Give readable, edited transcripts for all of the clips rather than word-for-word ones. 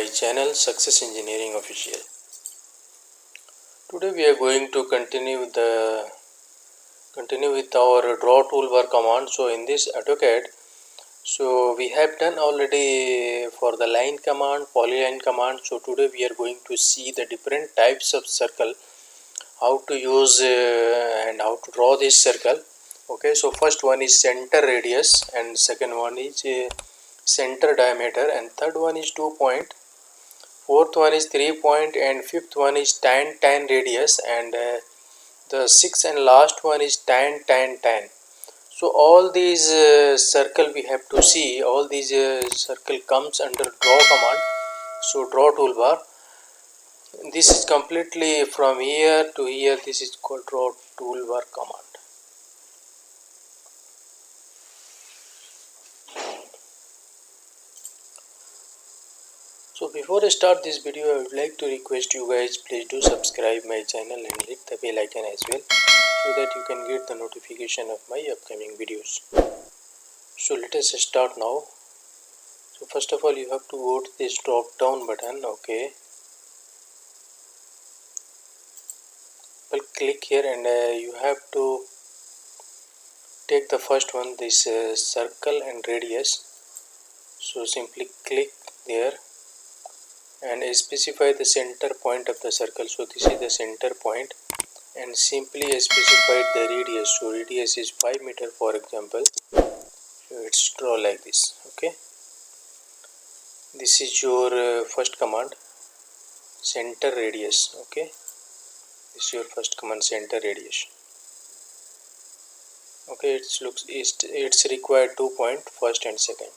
channel Success Engineering Official. Today we are going to continue with our draw toolbar command. So in this Autocad, so we have done already for the line command, polyline command. So today we are going to see the different types of circle, how to use and how to draw this circle. Okay, so first one is center radius, and second one is center diameter, and third one is 2 point. Fourth one is 3 point, and fifth one is tan radius, and the sixth and last one is tan. So all these circle we have to see, all these circle comes under draw command. So draw toolbar, this is completely from here to here, this is called draw toolbar command. So before I start this video, I would like to request you guys, please do subscribe my channel and hit the bell icon as well, so that you can get the notification of my upcoming videos. So let us start now. So first of all, you have to go to this drop down button. Okay, well, click here, and you have to take the first one, this circle and radius. So simply click there and specify the center point of the circle. So this is the center point, and simply specify the radius. So radius is 5 meter, for example. So it's draw like this. Okay, this is your first command, center radius. Okay, this is your first command, center radius. Okay, it's required 2 point, first and second.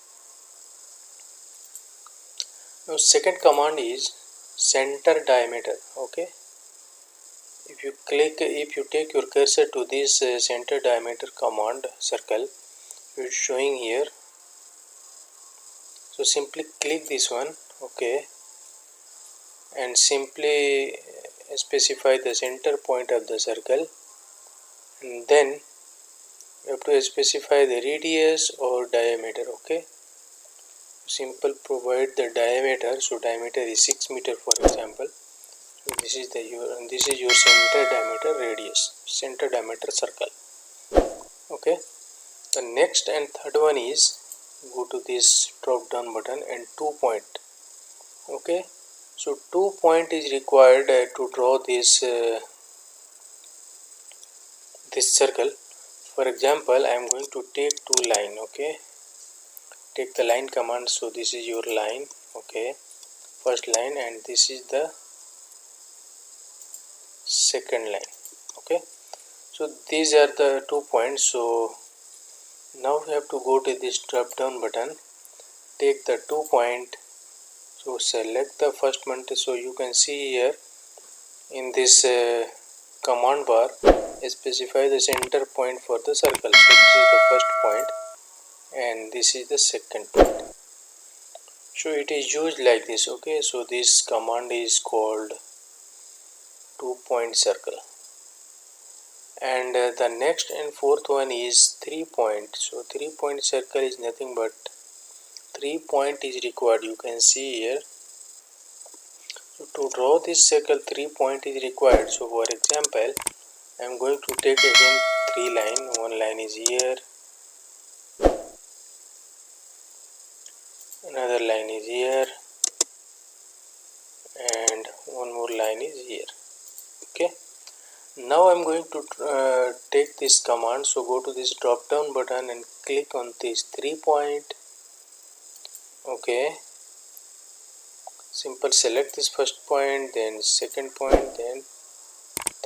Now second command is center diameter. Okay, if you take your cursor to this center diameter command circle, it's showing here. So simply click this one. Okay, and simply specify the center point of the circle, and then you have to specify the radius or diameter. Okay, simple provide the diameter. So diameter is 6 meter, for example. So this is your center diameter radius, center diameter circle. Okay, the next and third one is, go to this drop down button and 2 point. Okay, so 2 point is required to draw this circle. For example, I am going to take 2 line. Okay, take the line command. So this is your line. Okay, first line, and this is the second line. Okay, so these are the 2 points. So now we have to go to this drop down button, take the 2 point. So select the first one. So you can see here in this command bar, specify the center point for the circle. So this is the first point, and this is the second point. So it is used like this. Okay, so this command is called 2 point circle. And the next and fourth one is 3 point. So 3 point circle is nothing but 3 point is required. You can see here. So to draw this circle, 3 point is required. So for example, I am going to take again 3 line. One line is here, another line is here, and one more line is here. Okay, now I am going to take this command. So go to this drop down button and click on this 3 point. Okay, simple select this first point, then second point, then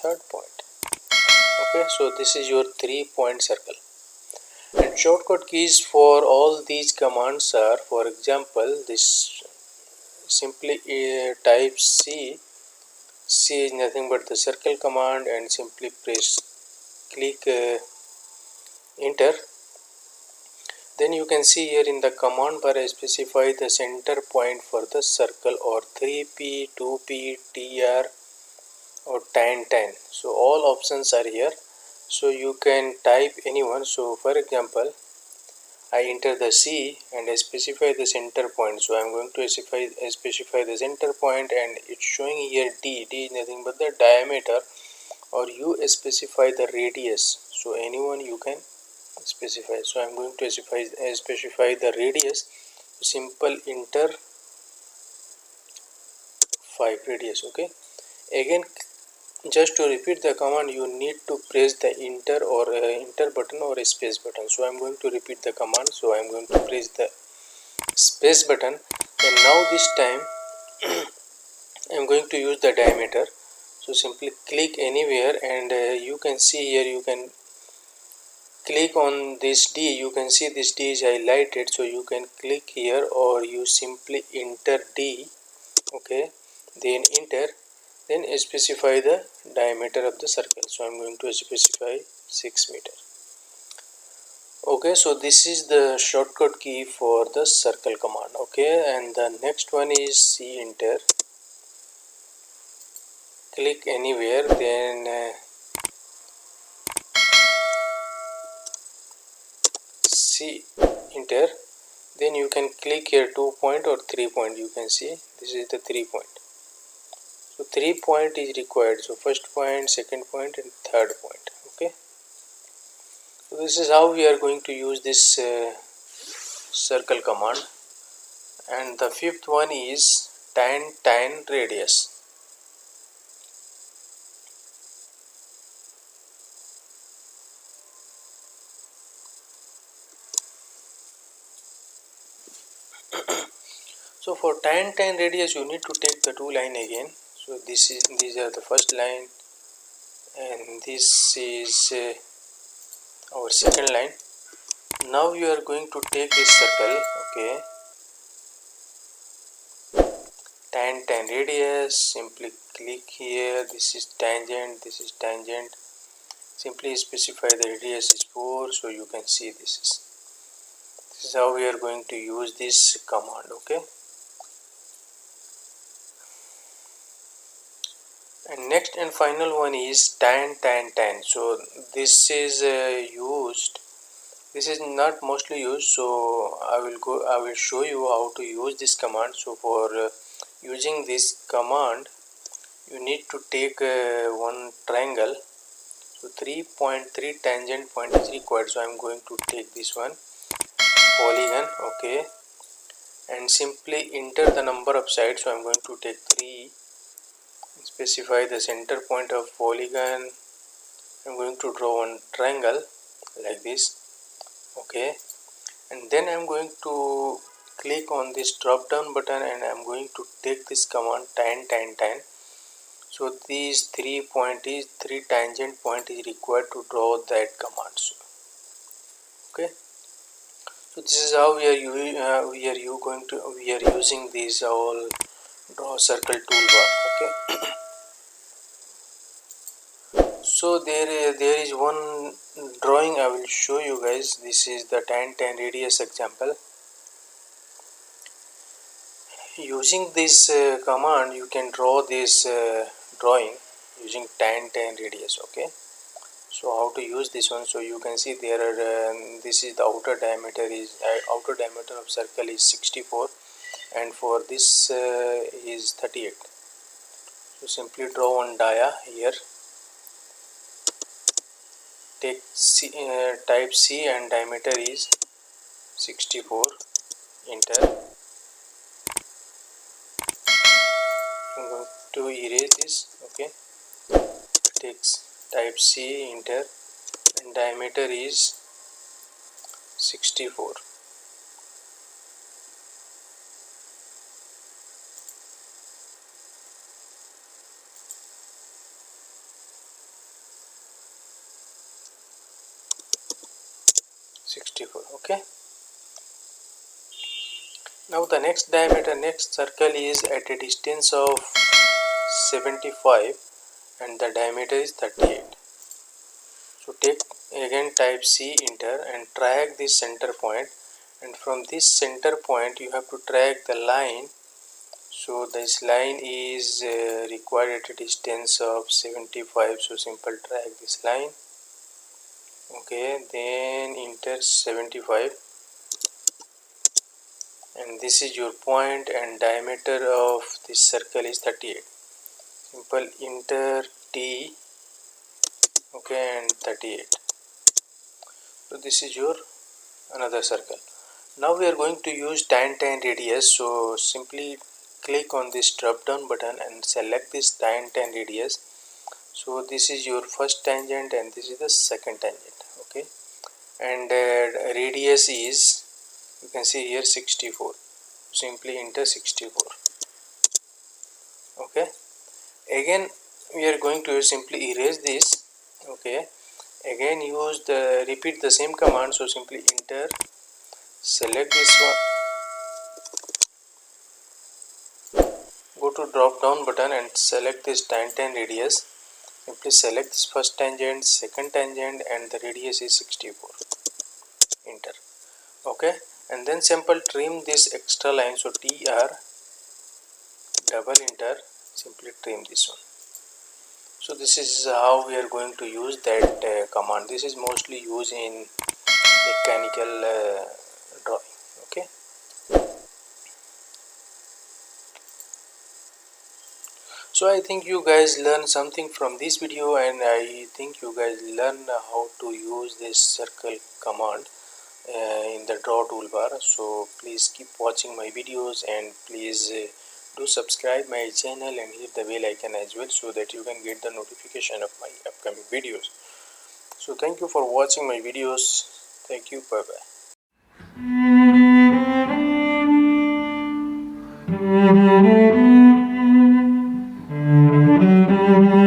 third point. Okay, so this is your 3 point circle. And shortcut keys for all these commands are, for example, this simply type C. C is nothing but the circle command, and simply click enter. Then you can see here in the command bar, I specify the center point for the circle, or 3P, 2P, TR, or tan. So all options are here. So you can type anyone. So for example, I enter the C and I specify the center point. So I am going to specify the center point, and it's showing here D. D is nothing but the diameter, or you specify the radius. So anyone you can specify. So I am going to specify the radius. Simple enter 5 radius. Okay. Again, just to repeat the command, you need to press the enter or enter button or a space button. So I am going to repeat the command. So I am going to press the space button, and now this time I am going to use the diameter. So simply click anywhere, and you can see here, you can click on this D. You can see this D is highlighted, so you can click here, or you simply enter D. Okay, then enter, then specify the diameter of the circle. So I am going to specify 6 meter. Okay, so this is the shortcut key for the circle command. Okay, and the next one is C enter. Click anywhere, then C enter, then you can click here 2 point or 3 point. You can see this is the 3 point. So 3 point is required. So first point, second point, and third point. Okay, so this is how we are going to use this circle command. And the fifth one is tan radius. So for tan radius, you need to take the two line again. So these are the first line, and this is our second line. Now you are going to take this circle. Okay, tan radius. Simply click here. This is tangent. This is tangent. Simply specify the radius is 4. So you can see this is how we are going to use this command. Okay. And next and final one is tan. So this is used. This is not mostly used. So I will show you how to use this command. So for using this command, you need to take one triangle. So 3.3 tangent point is required. So I am going to take this one polygon. Okay, and simply enter the number of sides. So I am going to take 3. Specify the center point of polygon. I am going to draw one triangle like this. Okay, and then I am going to click on this drop down button, and I am going to take this command tan. So these 3 tangent point is required to draw that command. So, okay, so this is how we are using this all draw circle toolbar. Okay. So there is one drawing I will show you guys. This is the tan radius example. Using this command, you can draw this drawing using tan radius. Okay, so how to use this one? So you can see there are this is the outer diameter of circle is 64, and for this is 38. So simply draw one dia here. Take C, type C, and diameter is 64. Enter. I'm going to erase this. Okay. Type C, enter, and diameter is 64. Okay. Now the next circle is at a distance of 75, and the diameter is 38. So take again type C, enter, and drag this center point, and from this center point you have to drag the line. So this line is required at a distance of 75. So simple drag this line. Okay, then enter 75. and this is your point, and diameter of this circle is 38. Simple enter T, okay, and 38. So this is your another circle. Now we are going to use tan radius, so simply click on this drop down button and select this tan radius. So this is your first tangent and this is the second tangent, okay, and radius is, you can see here, 64. Simply enter 64. Okay, again we are going to simply erase this. Okay, again use the repeat the same command, so simply enter, select this one, go to drop down button and select this tan radius. Simply select this first tangent, second tangent, and the radius is 64. Enter. Okay, and then simple trim this extra line, so TR, double enter, simply trim this one. So this is how we are going to use that command. This is mostly used in mechanical drawing. Okay, so I think you guys learn something from this video, and I think you guys learn how to use this circle command in the draw toolbar. So please keep watching my videos, and please do subscribe my channel and hit the bell icon as well, so that you can get the notification of my upcoming videos. So thank you for watching my videos. Thank you. Bye bye.